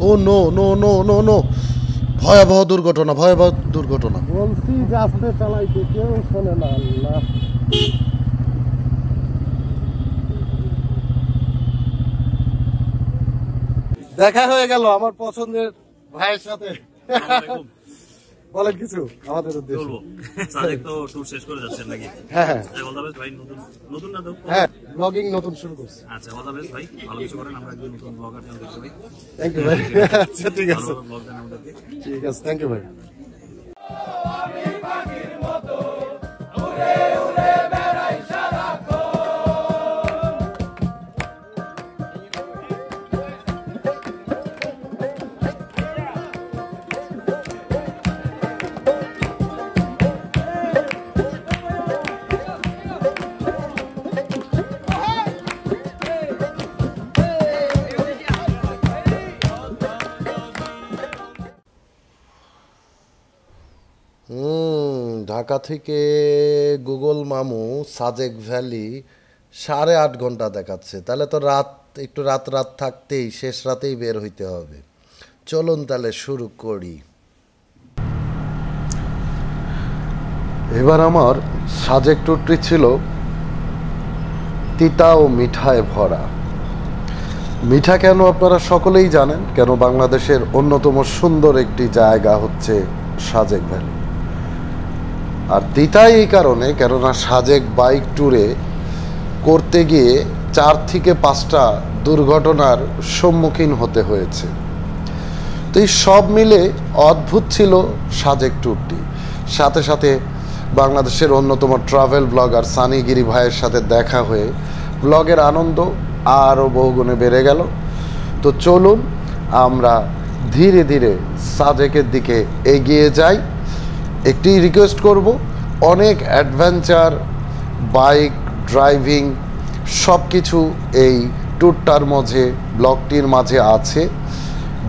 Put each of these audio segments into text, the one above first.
ও no no no no no, ভয়াবহ দুর্ঘটনা, ভয়াবহ দুর্ঘটনা। বলছি যে আস্তে চালাইতে, কেউ শোনে না। আল্লাহ, দেখা হয়ে গেল আমার পছন্দের ভাইয়ের সাথে। বলেন কিছু আমাদের উদ্দেশ্যে। সাজেক তো ট্যুর শেষ করে যাচ্ছেন নাকি? হ্যাঁ হ্যাঁ অল দ্য বেস্ট ভাই, নতুন না তো? হ্যাঁ, ব্লগিং নতুন শুরু করছি। আচ্ছা, অল দ্য বেস্ট ভাই, ভালো কিছু করেন। আমরা একজন নতুন ব্লগার চ্যানেল দেখতে পাই। থ্যাংক ইউ ভাই। আচ্ছা ঠিক আছে, ভালো ব্লগ দেন আমাদেরকে। ঠিক আছে, থ্যাংক ইউ ভাই। ঢাকা থেকে গুগল মামু সাজেক ভ্যালি 8.5 ঘন্টা দেখাচ্ছে। তাহলে তো একটু রাত থাকতেই, শেষ রাতেই বের হইতে হবে। চলুন তাহলে শুরু করি। এবার আমার সাজেক ট্যুরটি ছিল তিতা ও মিঠায় ভরা। মিঠা কেন আপনারা সকলেই জানেন, কেন বাংলাদেশের অন্যতম সুন্দর একটি জায়গা হচ্ছে সাজেক ভ্যালি। আর তিতাই এই কারণে, কেননা সাজেক বাইক ট্যুরে করতে গিয়ে 4 থেকে 5টা দুর্ঘটনার সম্মুখীন হতে হয়েছে। তো এই সব মিলে অদ্ভুত ছিল সাজেক ট্যুরটি। সাথে সাথে বাংলাদেশের অন্যতম ট্রাভেল ব্লগার সানিগিরি ভাইয়ের সাথে দেখা হয়ে ব্লগের আনন্দ আরও বহুগুণে বেড়ে গেল। তো চলুন আমরা ধীরে ধীরে সাজেকের দিকে এগিয়ে যাই। একটি রিকোয়েস্ট করব, অনেক অ্যাডভেঞ্চার, বাইক ড্রাইভিং সব কিছু এই ট্যুরটার মাঝে, ব্লগটির মাঝে আছে।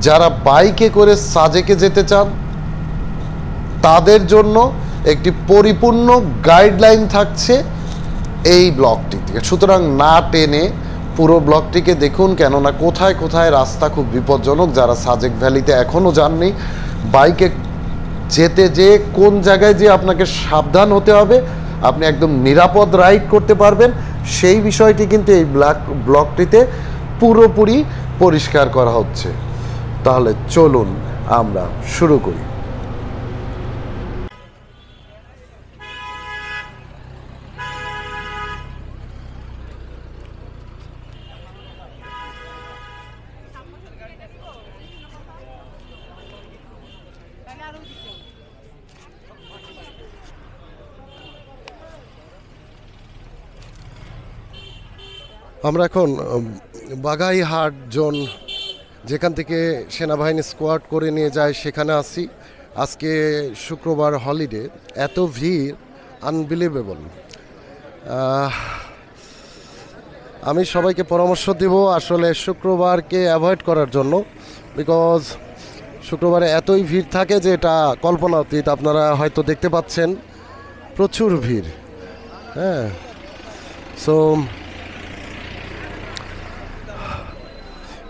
যারা বাইকে করে সাজেকে যেতে চান তাদের জন্য একটি পরিপূর্ণ গাইডলাইন থাকছে এই ব্লগটি থেকে। সুতরাং না টেনে পুরো ব্লগটিকে দেখুন, কেননা কোথায় কোথায় রাস্তা খুব বিপজ্জনক। যারা সাজেক ভ্যালিতে এখনও যাননি, বাইকে যেতে কোন জায়গায় যে আপনাকে সাবধান হতে হবে, আপনি একদম নিরাপদ রাইড করতে পারবেন, সেই বিষয়টি কিন্তু এই ব্লগটিতে পুরোপুরি পরিষ্কার করা হচ্ছে। তাহলে চলুন আমরা শুরু করি। আমরা এখন বাগাইহাট জোন, যেখান থেকে সেনাবাহিনী স্কোয়াড করে নিয়ে যায়, সেখানে আছি। আজকে শুক্রবার, হলিডে। এত ভিড়, আনবিলিভেবল। আমি সবাইকে পরামর্শ দেব আসলে শুক্রবারকে অ্যাভয়েড করার জন্য, বিকজ শুক্রবারে এতই ভিড় থাকে যে এটা কল্পনাতীত। আপনারা হয়তো দেখতে পাচ্ছেন প্রচুর ভিড়। হ্যাঁ, সো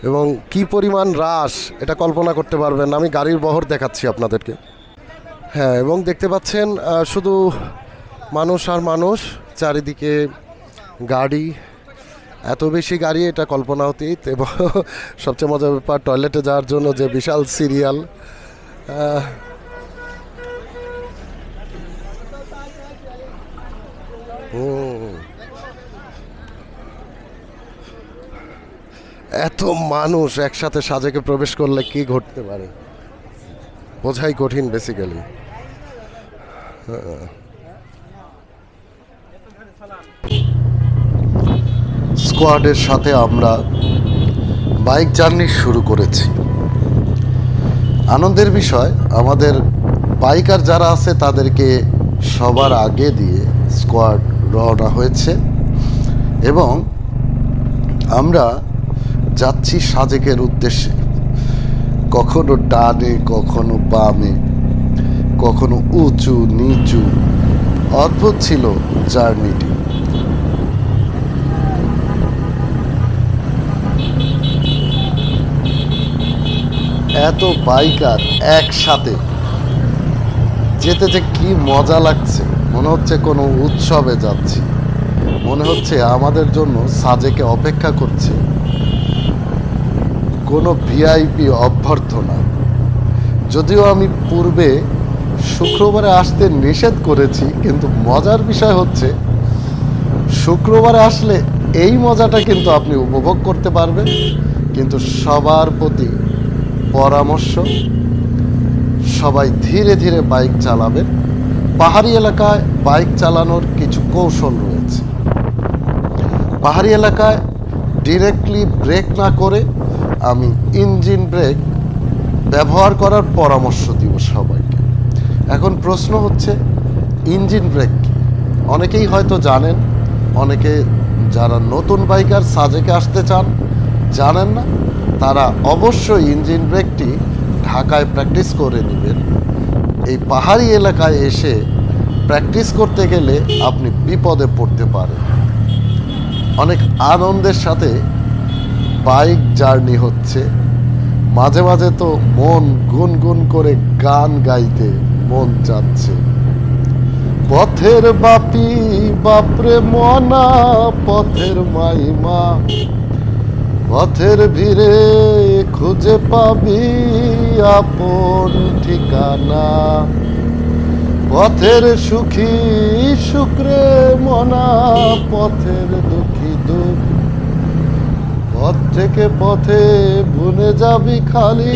এবং কি পরিমাণ রাশ এটা কল্পনা করতে পারবেন। আমি গাড়ির বহর দেখাচ্ছি আপনাদেরকে। হ্যাঁ, এবং দেখতে পাচ্ছেন শুধু মানুষ আর মানুষ, চারিদিকে গাড়ি, এত বেশি গাড়ি, এটা কল্পনা অতীত। এবং সবচেয়ে মজার ব্যাপার, টয়লেটে যাওয়ার জন্য যে বিশাল সিরিয়াল। এত মানুষ একসাথে সাজেকে প্রবেশ করলে কি ঘটতে পারে বোঝাই কঠিন বেসিক্যালি। স্কোয়াডের সাথে আমরা বাইক জার্নি শুরু করেছি। আনন্দের বিষয়, আমাদের বাইকার যারা আছে তাদেরকে সবার আগে দিয়ে স্কোয়াড রওনা হয়েছে এবং আমরা যাচ্ছি সাজেকের উদ্দেশ্যে। কখনো ডানে, কখনো বামে, কখনো উঁচু নিচু, অদ্ভুত ছিল জার্নিটি। এত বাইকার একসাথে যেতে যে কি মজা লাগছে, মনে হচ্ছে কোনো উৎসবে যাচ্ছি, মনে হচ্ছে আমাদের জন্য সাজেকে অপেক্ষা করছে কোনো ভিআইপি অভ্যর্থনা। যদিও আমি পূর্বে শুক্রবারে আসতে নিষেধ করেছি, কিন্তু মজার বিষয় হচ্ছে শুক্রবারে আসলে এই মজাটা কিন্তু আপনি উপভোগ করতে পারবেন। কিন্তু সবার প্রতি পরামর্শ, সবাই ধীরে ধীরে বাইক চালাবেন। পাহাড়ি এলাকায় বাইক চালানোর কিছু কৌশল রয়েছে। পাহাড়ি এলাকায় ডিরেক্টলি ব্রেক না করে আমি ইঞ্জিন ব্রেক ব্যবহার করার পরামর্শ দিব সবাইকে। এখন প্রশ্ন হচ্ছে ইঞ্জিন ব্রেক কি? অনেকেই হয়তো জানেন, অনেকে যারা নতুন বাইকার সাজেকে আসতে চান জানেন না, তারা অবশ্যই ইঞ্জিন ব্রেকটি ঢাকায় প্র্যাকটিস করে নেবেন। এই পাহাড়ি এলাকায় এসে প্র্যাকটিস করতে গেলে আপনি বিপদে পড়তে পারেন। অনেক আনন্দের সাথে বাইক জার্নি হচ্ছে, মাঝে মাঝে তো মন গুনগুন করে গান গাইতে মন চাচ্ছে। পথের বাপি বাপরে মনা, পথের মাইমা, পথের ভিড়ে খুঁজে পাবি আপন ঠিকানা। পথের সুখী শুক্রে মনা, পথের দুঃখী দুঃখ, পথ থেকে পথে ভুলে যাবি খালি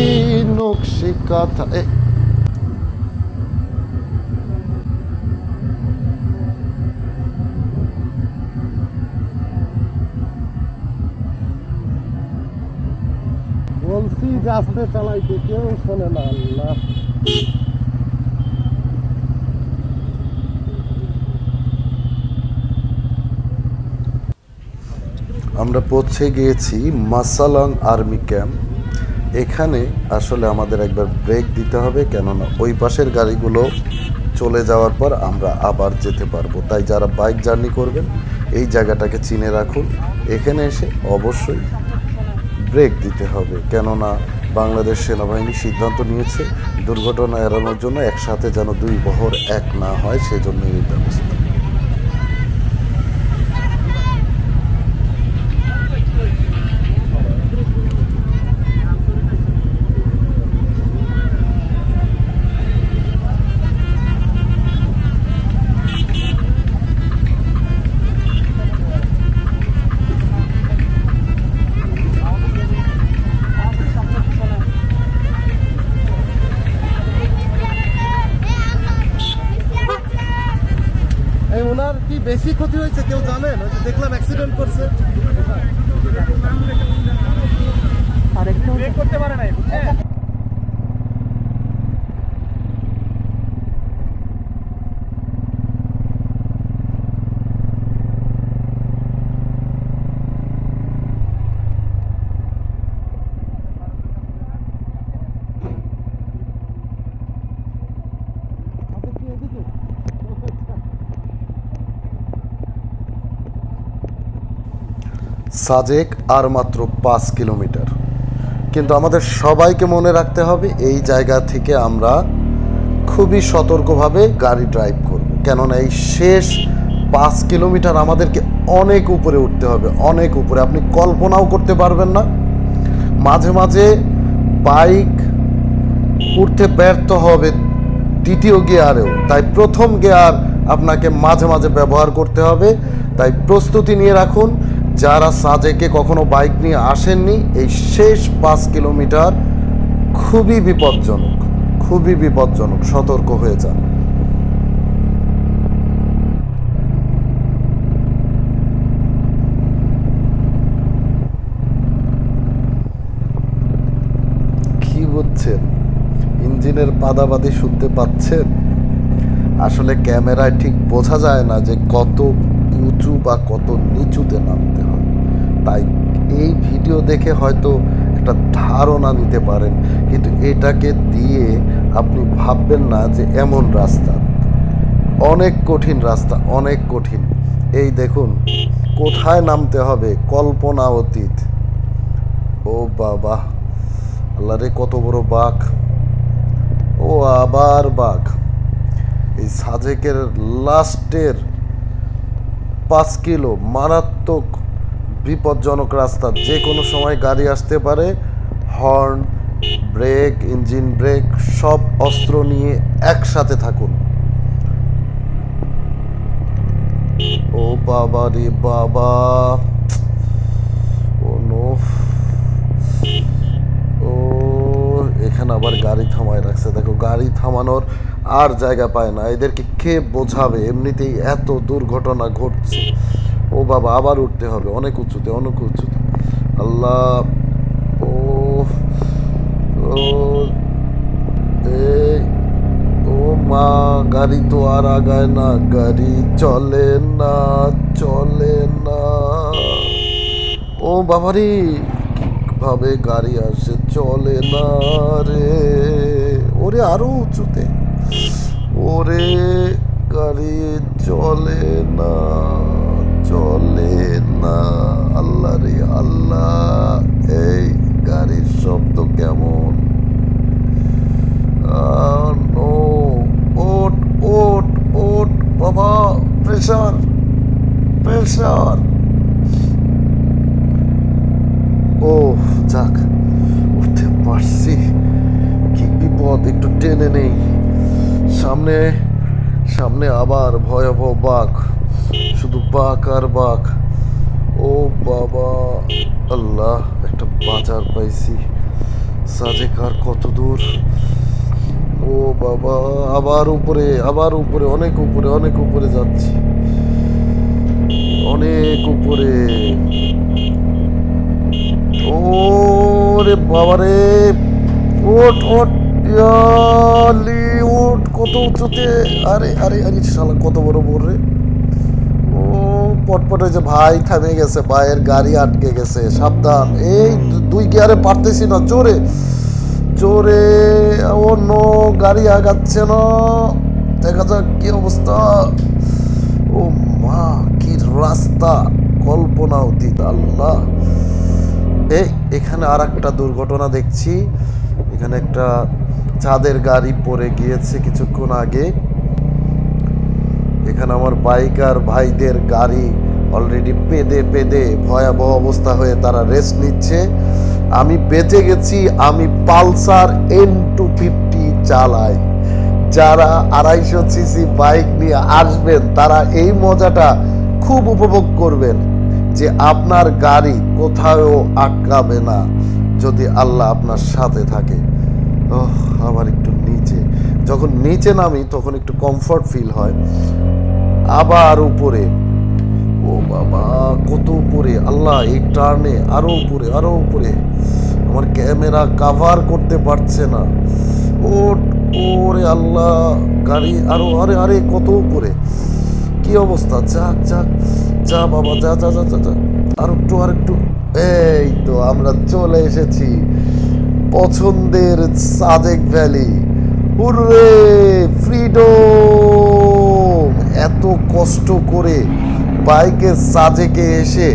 নকশি কথা। বলছি যে আস্তে চালাইতে, কেউ শোনে না। আল্লাহ, আমরা পৌঁছে গিয়েছি মাসালাং আর্মি ক্যাম্প। এখানে আসলে আমাদের একবার ব্রেক দিতে হবে, কেননা ওই পাশের গাড়িগুলো চলে যাওয়ার পর আমরা আবার যেতে পারবো। তাই যারা বাইক জার্নি করবেন এই জায়গাটাকে চিনে রাখুন। এখানে এসে অবশ্যই ব্রেক দিতে হবে, কেননা বাংলাদেশ সেনাবাহিনী সিদ্ধান্ত নিয়েছে দুর্ঘটনা এড়ানোর জন্য একসাথে যেন দুই বহর এক না হয়, সেজন্য এই ব্যবস্থা। ওনার কি বেশি ক্ষতি হয়েছে কেউ জানেন? দেখলাম অ্যাক্সিডেন্ট করছে, ব্রেক করতে পারে নাই। সাজেক আর মাত্র 5 কিলোমিটার, কিন্তু আমাদের সবাইকে মনে রাখতে হবে এই জায়গা থেকে আমরা খুবই সতর্কভাবে গাড়ি ড্রাইভ করব, কেননা এই শেষ 5 কিলোমিটার আমাদেরকে অনেক উপরে উঠতে হবে, অনেক উপরে, আপনি কল্পনাও করতে পারবেন না। মাঝে মাঝে বাইক উঠতে ব্যর্থ হবে দ্বিতীয় গিয়ারেও, তাই প্রথম গিয়ার আপনাকে মাঝে মাঝে ব্যবহার করতে হবে। তাই প্রস্তুতি নিয়ে রাখুন। যারা সাজেকে কখনো বাইক নিয়ে আসেননি, এই শেষ 5 কিলোমিটার খুবই বিপজ্জনক, খুবই বিপজ্জনক, সতর্ক হয়ে যান। কি বুঝছেন? ইঞ্জিনের পাদাবাদি শুনতে পাচ্ছেন? আসলে ক্যামেরায় ঠিক বোঝা যায় না যে কত উঁচু বা কত নিচুতে নামতে হয়, তাই এই ভিডিও দেখে হয়তো একটা ধারণা নিতে পারেন, কিন্তু এটাকে দিয়ে আপনি ভাববেন না যে এমন রাস্তা। অনেক কঠিন রাস্তা, অনেক কঠিন। এই দেখুন কোথায় নামতে হবে, কল্পনা অতীত। ও বাবা, আল্লাহ রে, কত বড় বাঘ! ও আবার বাঘ! এই সাজেকের লাস্টের 5 কিলো মারাত্মক বিপজ্জনক রাস্তা, যে কোনো সময় গাড়ি আসতে পারে। হর্ন, ব্রেক, ইঞ্জিন ব্রেক সব অস্ত্র নিয়ে একসাথে থাকুন। ও বাবা রে বাবা! ও নো! ও, এখানে আবার গাড়ি থামায় রাখছে। দেখো, গাড়ি থামানোর আর জায়গা পায় না। এদেরকে কে বোঝাবে? এমনিতেই এত দুর্ঘটনা ঘটছে। ও বাবা, আবার উঠতে হবে অনেক উঁচুতে, অনেক উঁচুতে। আল্লাহ! ও ও এই, ও মা, গাড়ি তো আর আগায় না, গাড়ি চলে না, চলে না। ও বাবারে, কিভাবে গাড়ি আসে, চলে না রে। ওরে, আরো উঁচুতে। ওরে, গাড়ি চলে না, চলে না। আল্লাহ রে আল্লাহ! এই গাড়ির শব্দ কেমন! নো! ওট ওট ওট বাবা! Pressure, pressure! ও যাক, উঠতে পারছি। কি বিপদ! একটু টেনে নেই। সামনে সামনে আবার ভয়াবহ বাঘ, শুধু বাঘ আর বাঘ। ও বাবা! আল্লাহ, একটা বাজার পাইছি। সাজেক আর কত দূর? ও বাবা! আবার উপরে, আবার উপরে, অনেক উপরে, অনেক উপরে যাচ্ছি, অনেক উপরে। ওরে বাবারে! ওট ওট ইয়ালি, ওট! কত উঁচুতে! আরে আরে আরে শালা, কত বড় বোর রে! ও পটপটে যে ভাই থামে গেছে, ভাইয়ের গাড়ি আটকে গেছে। সাবধান! এই 2 গিয়ারে পারতেছি না, জোরে জোরে। ও নো, গাড়ি আগাচ্ছে না। দেখা যাক কি অবস্থা। ও মা, কি রাস্তা! কল্পনা অতীত। আল্লাহ! এখানে আর একটা দুর্ঘটনা দেখছি। এখানে একটা চাঁদের গাড়ি পড়ে গিয়েছে কিছুক্ষণ আগে। এখানে আমার বাইকার ভাইদের গাড়ি অলরেডি পেদে পেদে ভয়াবহ অবস্থা হয়ে তারা রেস্ট নিচ্ছে। আমি বেঁচে গেছি। আমি পালসার N250 চালাই। যারা 250 সিসি বাইক নিয়ে আসবেন তারা এই মজাটা খুব উপভোগ করবেন, যে আপনার গাড়ি কোথাও আটকাবে না যদি আল্লাহ আপনার সাথে থাকে। আবার একটু নিচে, যখন নিচে নামি তখন একটু কমফর্ট ফিল হয়। আবার উপরে। ও বাবা, কত উপরে! আল্লাহ, এই টার্নে আরো উপরে, আরো উপরে। আমার ক্যামেরা কভার করতে পারছে না। ওরে আল্লাহ! গাড়ি আরো, আরে আরে কত উপরে! কি অবস্থা! যাক যাক, যা বাবা, যা যা যা যা, আর একটু, আর একটু। এই তো আমরা চলে এসেছি পছন্দের সাজেক ভ্যালি। Hurray, freedom! এত কষ্ট করে বাইকে সাজেকে এসে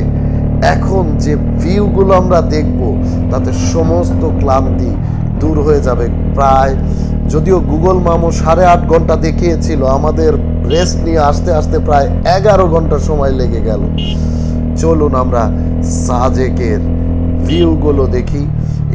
এখন যে ভিউগুলো আমরা দেখব তাতে সমস্ত ক্লান্তি দূর হয়ে যাবে প্রায়। যদিও গুগল মামো 8.5 ঘন্টা দেখিয়েছিল, আমাদের রেস্ট নিয়ে আসতে আসতে প্রায় 11 ঘন্টা সময় লেগে গেল। চলুন আমরা সাজেকের ভিউগুলো দেখি।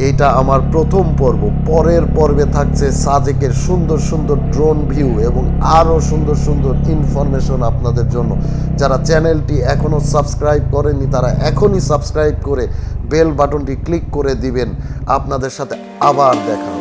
এটা আমার প্রথম পর্ব। পরের পর্বে থাকছে সাজেকের সুন্দর সুন্দর ড্রোন ভিউ এবং আরও সুন্দর সুন্দর ইনফরমেশন আপনাদের জন্য। যারা চ্যানেলটি এখনও সাবস্ক্রাইব করেননি তারা এখনই সাবস্ক্রাইব করে বেল বাটনটি ক্লিক করে দিবেন। আপনাদের সাথে আবার দেখা।